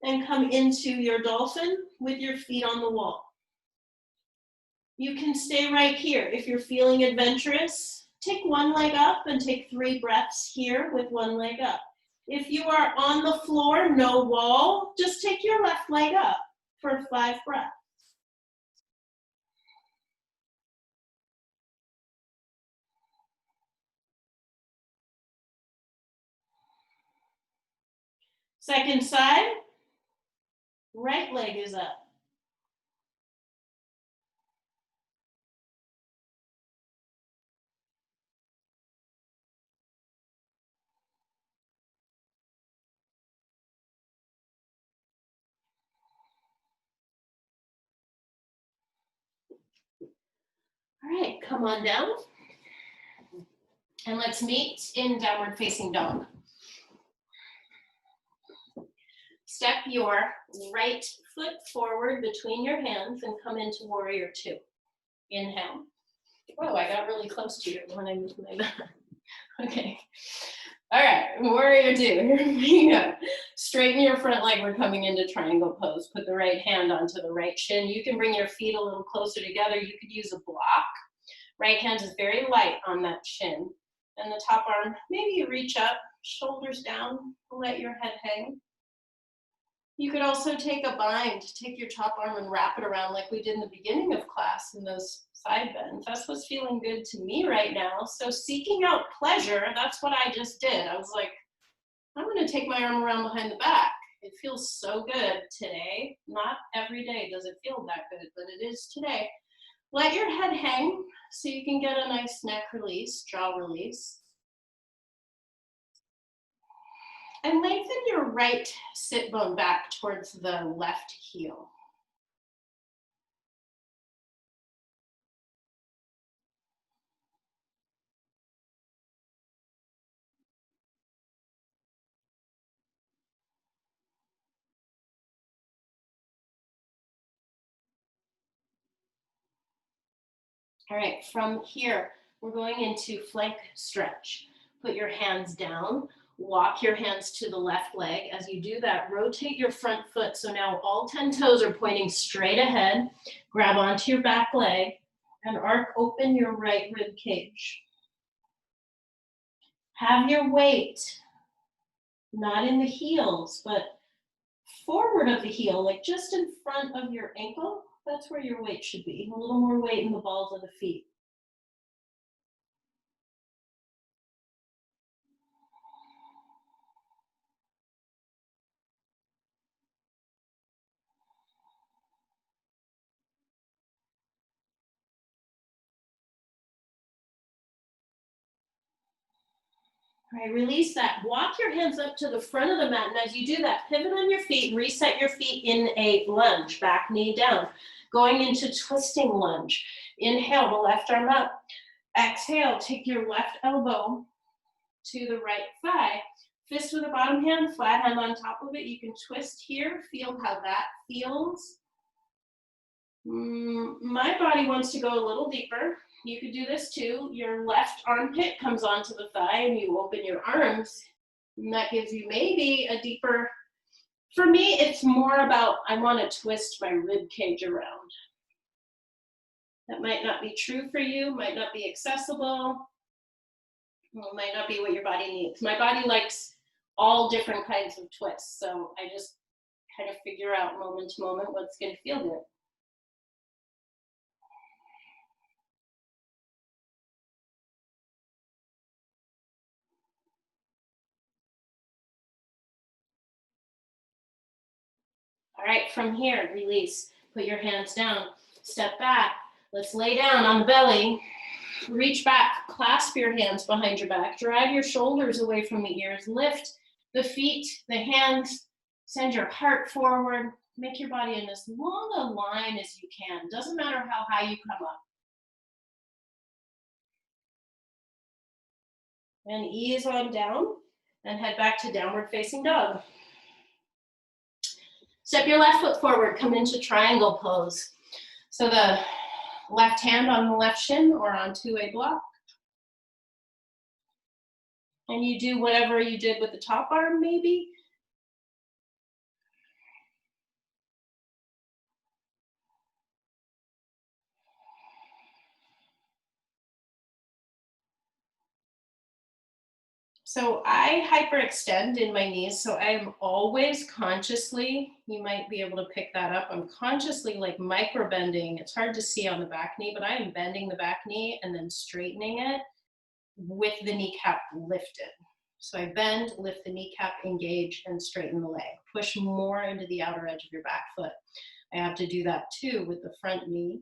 and come into your dolphin with your feet on the wall. You can stay right here. If you're feeling adventurous, take one leg up and take 3 breaths here with one leg up. If you are on the floor, no wall, just take your left leg up for 5 breaths. Second side, right leg is up. All right, come on down. And let's meet in downward facing dog. Step your right foot forward between your hands and come into warrior two. Inhale. Oh, I got really close to you when I moved my back. Okay. All right, warrior two. Here we go. Straighten your front leg. We're coming into triangle pose. Put the right hand onto the right shin. You can bring your feet a little closer together. You could use a block. Right hand is very light on that shin. And the top arm, maybe you reach up, shoulders down, let your head hang. You could also take a bind, take your top arm and wrap it around like we did in the beginning of class in those side bends. That's what's feeling good to me right now. So seeking out pleasure, that's what I just did. I was like, I'm gonna take my arm around behind the back. It feels so good today. Not every day does it feel that good, but it is today. Let your head hang so you can get a nice neck release, jaw release. And lengthen your right sit bone back towards the left heel. All right, from here, we're going into flank stretch. Put your hands down, walk your hands to the left leg. As you do that, rotate your front foot. So now all 10 toes are pointing straight ahead. Grab onto your back leg and arc open your right rib cage. Have your weight not in the heels, but forward of the heel, like just in front of your ankle. That's where your weight should be. A little more weight in the balls of the feet. All right, release that. Walk your hands up to the front of the mat. And as you do that, pivot on your feet, reset your feet in a lunge, back knee down. Going into twisting lunge. Inhale, the left arm up. Exhale, take your left elbow to the right thigh. Fist with the bottom hand, flat hand on top of it. You can twist here, feel how that feels. My body wants to go a little deeper. You could do this too. Your left armpit comes onto the thigh and you open your arms. And that gives you maybe a deeper, for me, it's more about I want to twist my rib cage around. That might not be true for you, might not be accessible, might not be what your body needs. My body likes all different kinds of twists. So I just kind of figure out moment to moment what's going to feel good. All right, from here, release. Put your hands down, step back. Let's lay down on the belly. Reach back, clasp your hands behind your back, drag your shoulders away from the ears, lift the feet, the hands, send your heart forward, make your body in as long a line as you can. Doesn't matter how high you come up. And ease on down and head back to downward facing dog. Step your left foot forward, come into triangle pose. So the left hand on the left shin or onto a block. And you do whatever you did with the top arm, maybe. So I hyperextend in my knees, so I am always consciously, you might be able to pick that up, I'm consciously like micro bending. It's hard to see on the back knee, but I am bending the back knee and then straightening it with the kneecap lifted. So I bend, lift the kneecap, engage, and straighten the leg. Push more into the outer edge of your back foot. I have to do that too with the front knee.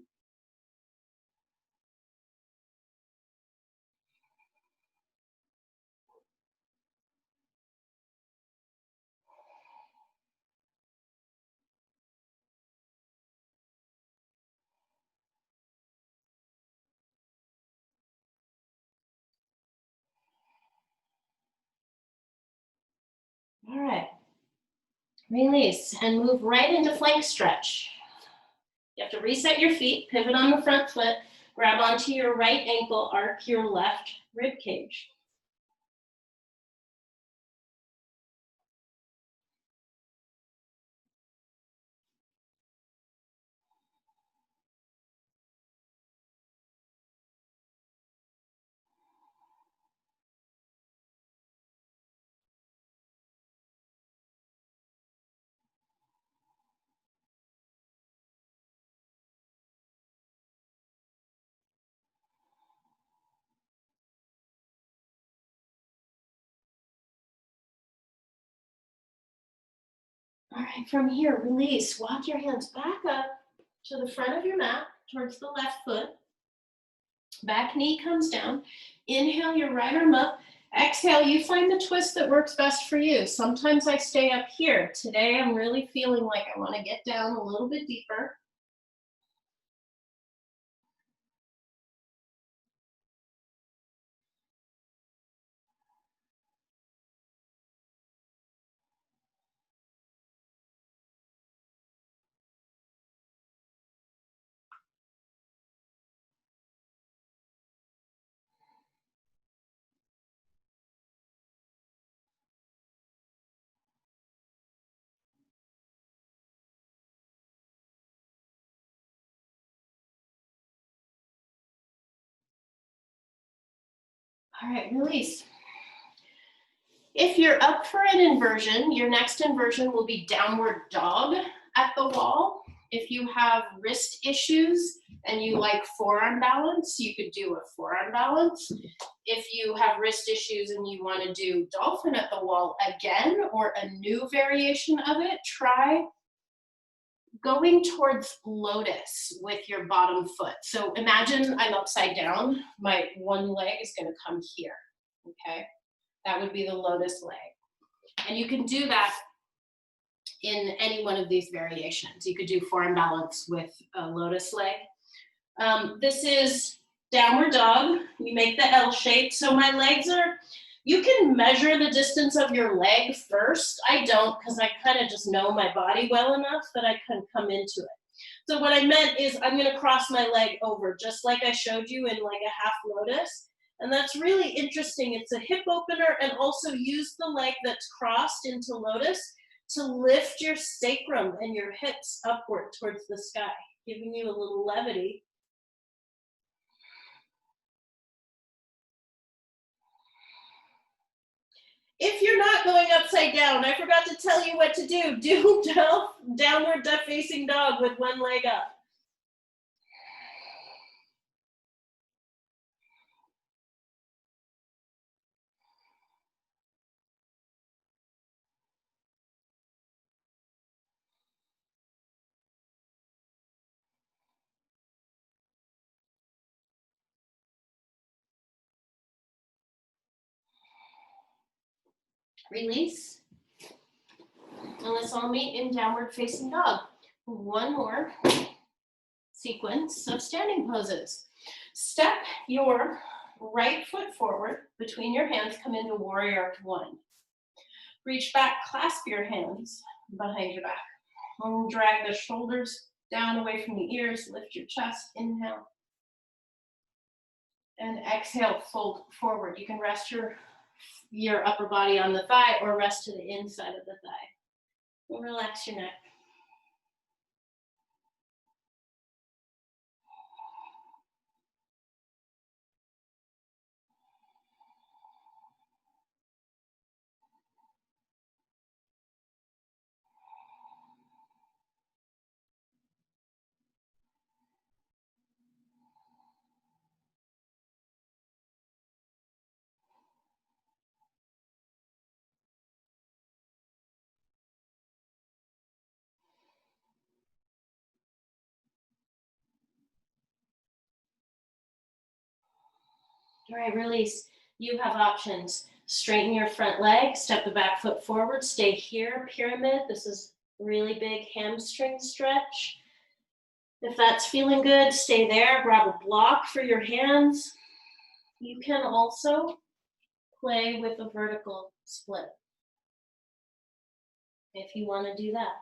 All right. Release and move right into flank stretch. You have to reset your feet, pivot on the front foot, grab onto your right ankle, arc your left rib cage. All right, from here, release. Walk your hands back up to the front of your mat, towards the left foot. Back knee comes down. Inhale your right arm up. Exhale, you find the twist that works best for you. Sometimes I stay up here. Today I'm really feeling like I want to get down a little bit deeper. All right, release. If you're up for an inversion, your next inversion will be downward dog at the wall. If you have wrist issues and you like forearm balance, you could do a forearm balance. If you have wrist issues and you want to do dolphin at the wall again, or a new variation of it, try going towards lotus with your bottom foot. So imagine I'm upside down. My one leg is going to come here, okay? That would be the lotus leg. And you can do that in any one of these variations. You could do forearm balance with a lotus leg. This is downward dog. You make the L shape. So my legs are, you can measure the distance of your leg first. I don't, because I kind of just know my body well enough that I can come into it. So what I meant is I'm going to cross my leg over, just like I showed you in like a half lotus. And that's really interesting. It's a hip opener, and also use the leg that's crossed into lotus to lift your sacrum and your hips upward towards the sky, giving you a little levity. If you're not going upside down, I forgot to tell you what to do. Do downward facing dog with one leg up. Release. And let's all meet in downward facing dog. One more sequence of standing poses. Step your right foot forward between your hands, come into warrior one. Reach back, clasp your hands behind your back. And drag the shoulders down away from the ears, lift your chest, inhale. And exhale, fold forward. You can rest your upper body on the thigh or rest to the inside of the thigh. And relax your neck. All right, release. You have options. Straighten your front leg, step the back foot forward, stay here, pyramid. This is really big hamstring stretch. If that's feeling good, stay there. Grab a block for your hands. You can also play with a vertical split if you want to do that.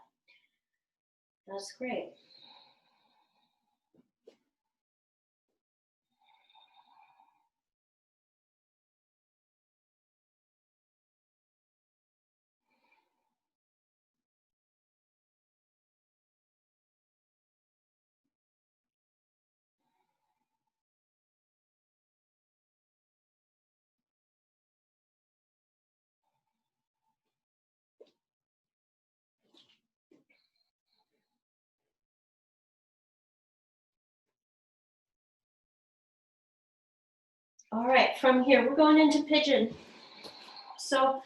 That's great. All right, from here, we're going into pigeon. So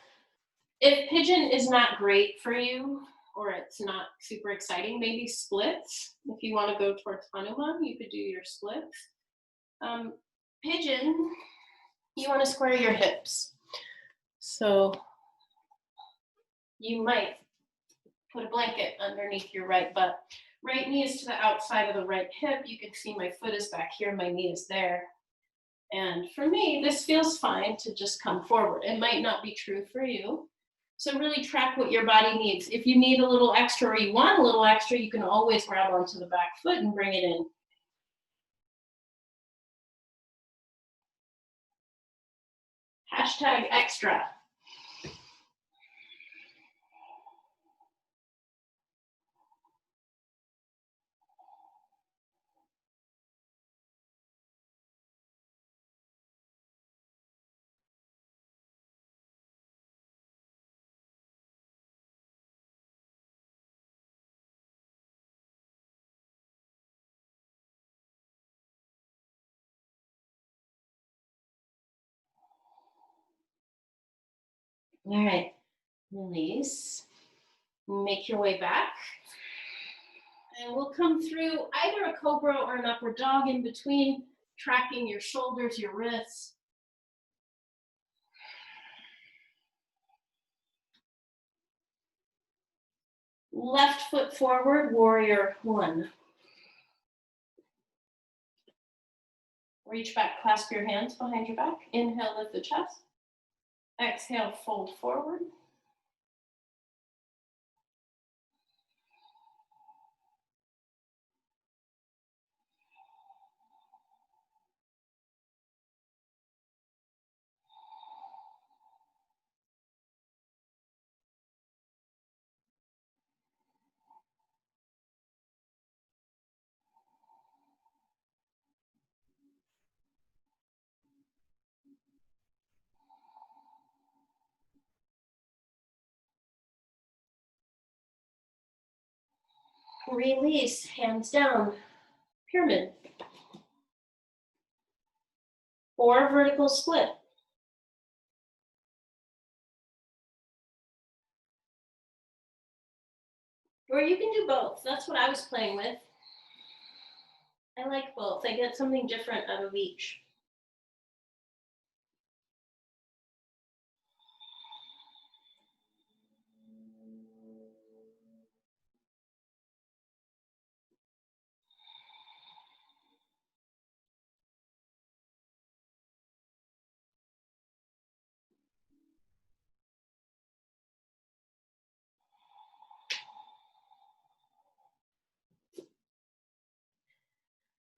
if pigeon is not great for you, or it's not super exciting, maybe splits. If you want to go towards Hanuman, you could do your splits. Pigeon, you want to square your hips. So you might put a blanket underneath your right butt. Right knee is to the outside of the right hip. You can see my foot is back here, my knee is there. And for me, this feels fine to just come forward. It might not be true for you. So really track what your body needs. If you need a little extra or you want a little extra, you can always grab onto the back foot and bring it in. Hashtag extra. All right, release. Make your way back. And we'll come through either a cobra or an upward dog in between, tracking your shoulders, your wrists. Left foot forward, warrior one. Reach back, clasp your hands behind your back. Inhale, lift the chest. Exhale, fold forward. Release, hands down, pyramid. Or vertical split. Or you can do both. That's what I was playing with. I like both. I get something different out of each.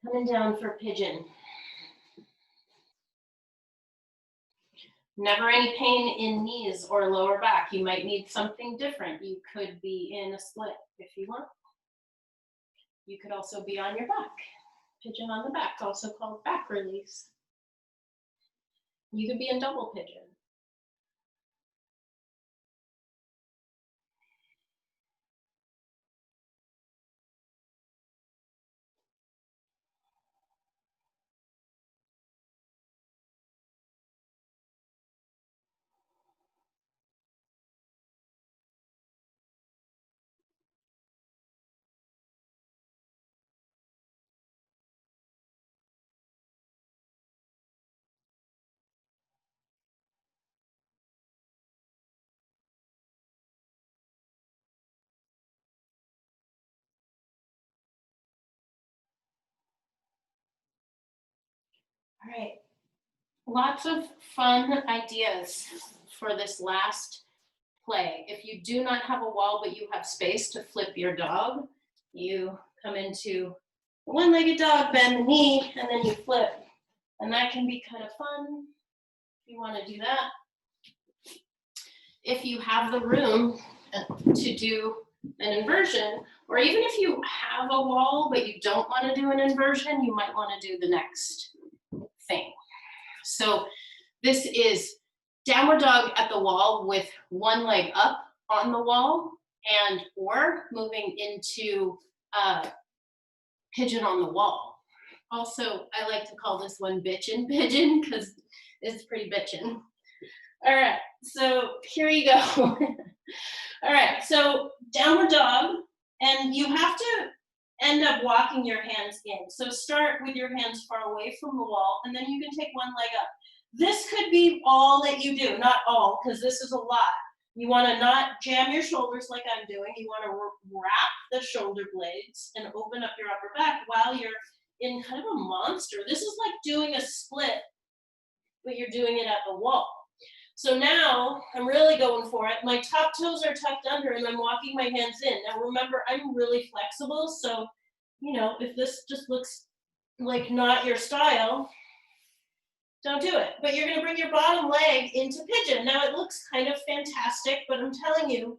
Coming down for pigeon. Never any pain in knees or lower back. You might need something different. You could be in a split if you want. You could also be on your back. Pigeon on the back, also called back release. You could be in double pigeon. All right, lots of fun ideas for this last play. If you do not have a wall, but you have space to flip your dog, you come into a one-legged dog, bend the knee, and then you flip. And that can be kind of fun if you want to do that. If you have the room to do an inversion, or even if you have a wall, but you don't want to do an inversion, you might want to do the next thing. So this is downward dog at the wall with one leg up on the wall, and or moving into pigeon on the wall. Also, I like to call this one bitchin' pigeon because it's pretty bitchin'. All right, so here you go. All right, so downward dog, and you have to end up walking your hands in. So start with your hands far away from the wall, and then you can take one leg up. This could be all that you do, not all, because this is a lot. You want to not jam your shoulders like I'm doing. You want to wrap the shoulder blades and open up your upper back while you're in kind of a monster. This is like doing a split, but you're doing it at the wall. So now I'm really going for it. My top toes are tucked under and I'm walking my hands in. Now remember, I'm really flexible. So, you know, if this just looks like not your style, don't do it. But you're gonna bring your bottom leg into pigeon. Now it looks kind of fantastic, but I'm telling you,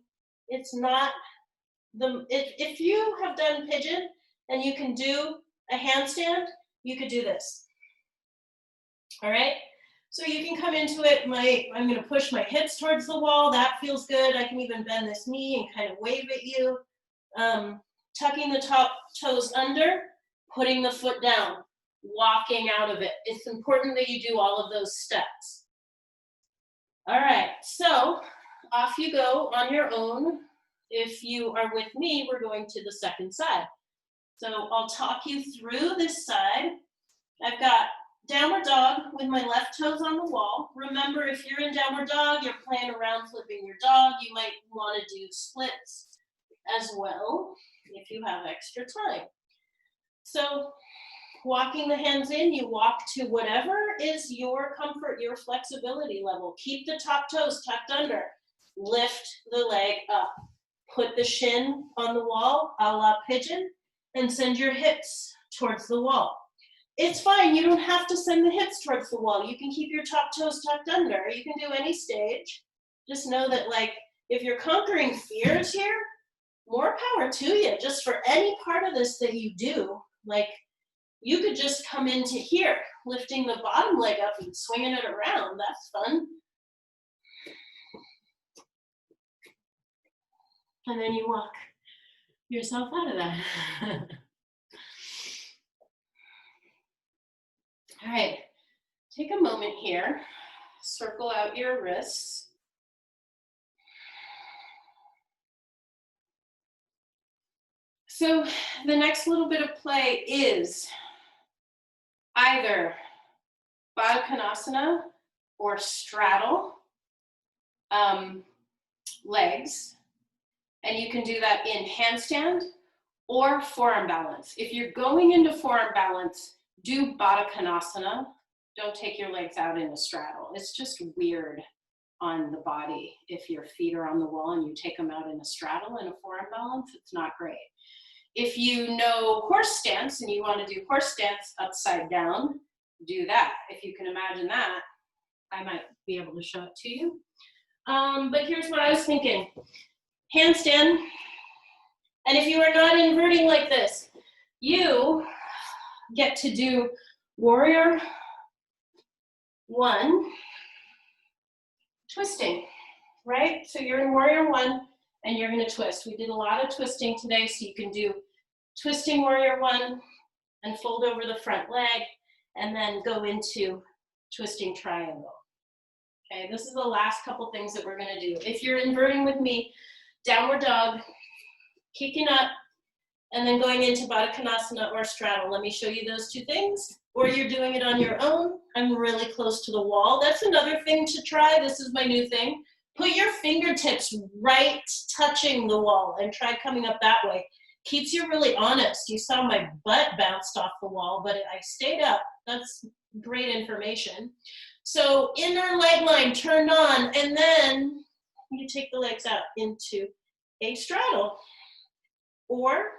it's not if you have done pigeon and you can do a handstand, you could do this. All right? So you can come into it, I'm gonna push my hips towards the wall, that feels good. I can even bend this knee and kind of wave at you. Tucking the top toes under, putting the foot down, walking out of it. It's important that you do all of those steps. All right, so off you go on your own. If you are with me, we're going to the second side. So I'll talk you through this side. I've got downward dog with my left toes on the wall. Remember, if you're in downward dog, you're playing around flipping your dog. You might want to do splits as well if you have extra time. So walking the hands in, you walk to whatever is your comfort, your flexibility level. Keep the top toes tucked under. Lift the leg up. Put the shin on the wall, a la pigeon, and send your hips towards the wall. It's fine, you don't have to send the hips towards the wall. You can keep your top toes tucked under. You can do any stage. Just know that, like, if you're conquering fears here, more power to you. Just for any part of this that you do, like, you could just come into here, lifting the bottom leg up and swinging it around. That's fun. And then you walk yourself out of that. All right, take a moment here, circle out your wrists. So the next little bit of play is either Baddha Konasana or straddle legs. And you can do that in handstand or forearm balance. If you're going into forearm balance, do Baddha Konasana. Don't take your legs out in a straddle. It's just weird on the body if your feet are on the wall and you take them out in a straddle in a forearm balance. It's not great. If you know horse stance and you want to do horse stance upside down, do that. If you can imagine that, I might be able to show it to you. But here's what I was thinking. Handstand, and if you are not inverting like this, you get to do warrior one, twisting, right? So you're in warrior one, and you're gonna twist. We did a lot of twisting today, so you can do twisting warrior one, and fold over the front leg, and then go into twisting triangle. Okay, this is the last couple things that we're gonna do. If you're inverting with me, downward dog, kicking up, and then going into Baddha Konasana or straddle. Let me show you those two things. Or you're doing it on your own. I'm really close to the wall. That's another thing to try. This is my new thing. Put your fingertips right touching the wall and try coming up that way. Keeps you really honest. You saw my butt bounced off the wall, but I stayed up. That's great information. So inner leg line turned on, and then you take the legs out into a straddle or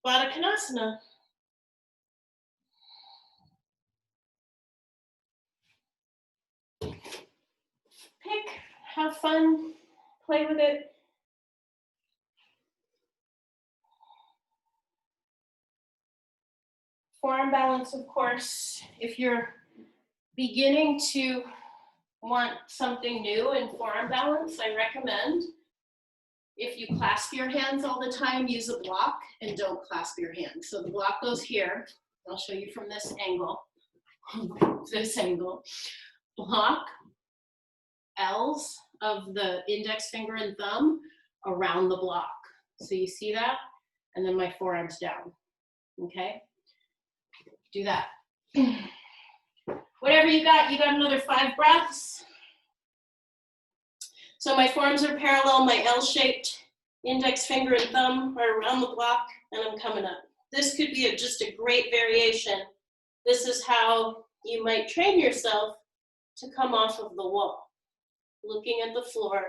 Baddha Konasana. Pick, have fun, play with it. Forearm balance, of course. If you're beginning to want something new in forearm balance, I recommend if you clasp your hands all the time, use a block and don't clasp your hands. So the block goes here. I'll show you from this angle. This angle. Block, L's of the index finger and thumb around the block. So you see that? And then my forearms down, okay? Do that. Whatever you got another 5 breaths. So my forearms are parallel, my L-shaped index finger and thumb are around the block, and I'm coming up. This could be just a great variation. This is how you might train yourself to come off of the wall. Looking at the floor,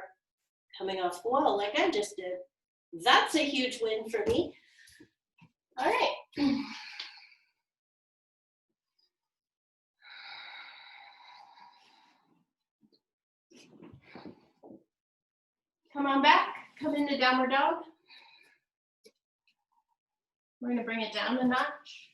coming off the wall like I just did. That's a huge win for me. All right. Come on back, come into downward dog. We're gonna bring it down a notch.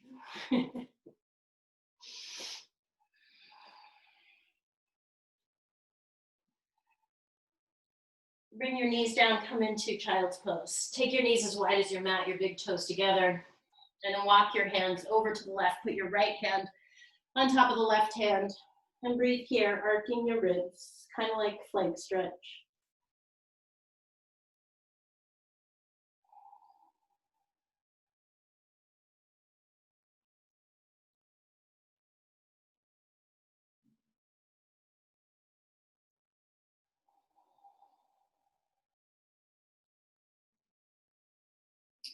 Bring your knees down, come into child's pose. Take your knees as wide as your mat, your big toes together, and then walk your hands over to the left. Put your right hand on top of the left hand, and breathe here, arcing your ribs, kind of like flank stretch.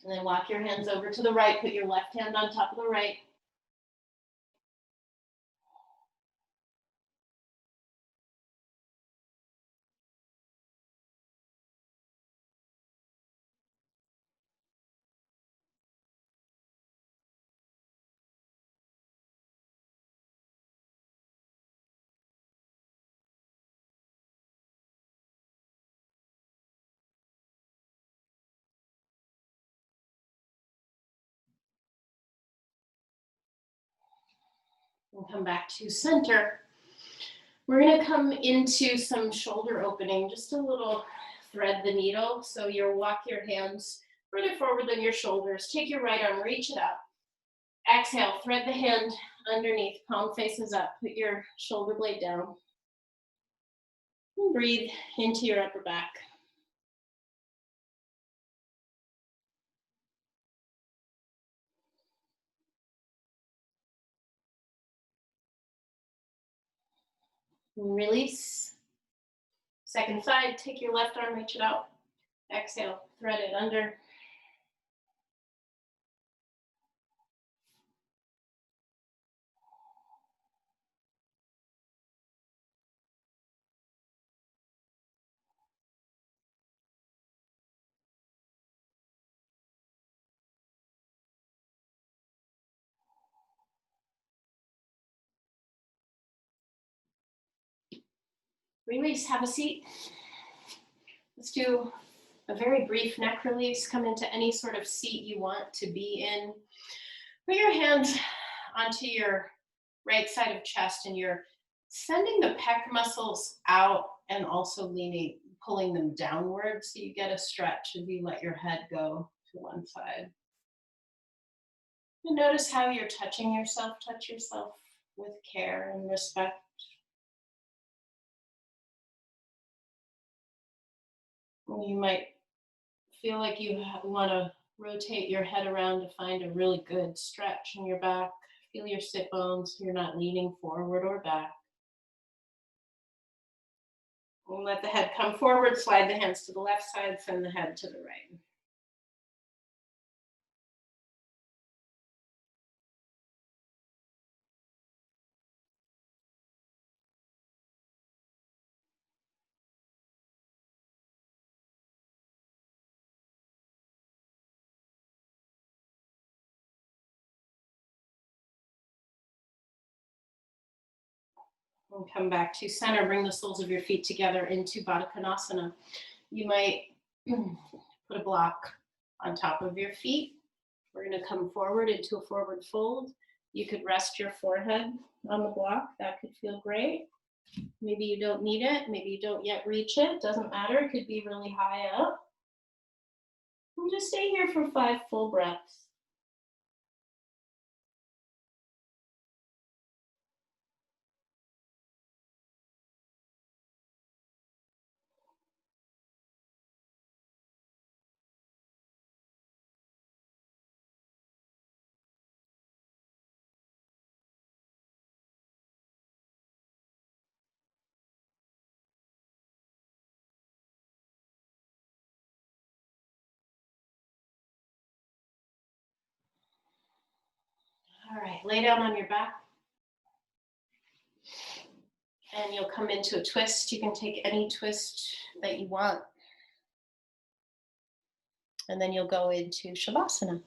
And then walk your hands over to the right, put your left hand on top of the right. And come back to center. We're gonna come into some shoulder opening, just a little thread the needle. So you walk your hands further forward than your shoulders. Take your right arm, reach it up. Exhale, thread the hand underneath, palm faces up. Put your shoulder blade down. And breathe into your upper back. And release. Second side, take your left arm, reach it out. Exhale, thread it under. Release, have a seat. Let's do a very brief neck release. Come into any sort of seat you want to be in. Put your hands onto your right side of chest, and you're sending the pec muscles out and also leaning, pulling them downward, so you get a stretch as you let your head go to one side. And notice how you're touching yourself. Touch yourself with care and respect. You might feel like you want to rotate your head around to find a really good stretch in your back. Feel your sit bones. You're not leaning forward or back. And let the head come forward. Slide the hands to the left side. Send the head to the right. And come back to center. Bring the soles of your feet together into Baddha Konasana. You might put a block on top of your feet. We're going to come forward into a forward fold. You could rest your forehead on the block. That could feel great. Maybe you don't need it. Maybe you don't yet reach it. Doesn't matter. It could be really high up. And just stay here for 5 full breaths. Okay, lay down on your back. And you'll come into a twist. You can take any twist that you want. And then you'll go into Shavasana.